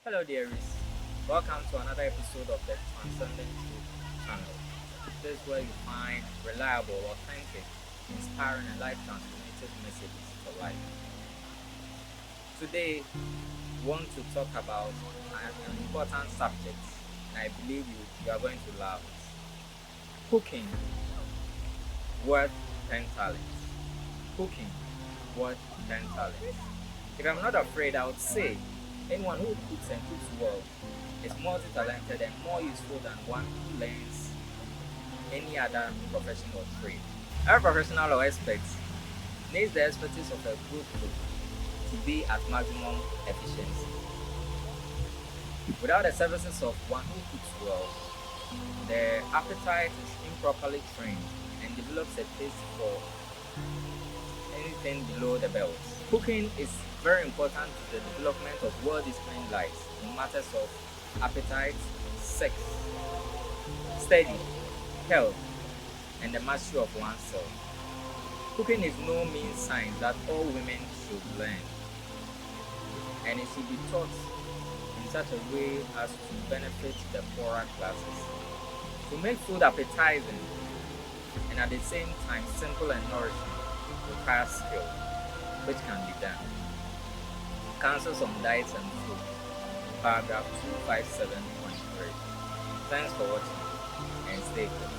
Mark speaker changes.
Speaker 1: Hello dearies, welcome to another episode of the Transcendent channel. This is where you find reliable, authentic, inspiring and life transformative messages for life. Today, we want to talk about an important subject and I believe you are going to love it. Cooking worth 10 talents. Cooking worth 10 talents. If I'm not afraid, I would say anyone who cooks and cooks well is multi-talented and more useful than one who learns any other profession or trade. Every professional or expert needs the expertise of a good cook to be at maximum efficiency. Without the services of one who cooks well, their appetite is improperly trained and develops a taste for anything below the belt. Cooking is very important to the development of well-disciplined lives in matters of appetite, sex, study, health, and the mastery of oneself. Cooking is no mean science that all women should learn, and it should be taught in such a way as to benefit the poorer classes. To make food appetizing and at the same time simple and nourishing requires skill, which can be done. Councils on Diets and Food, paragraph 257.3. Thanks for watching and stay tuned.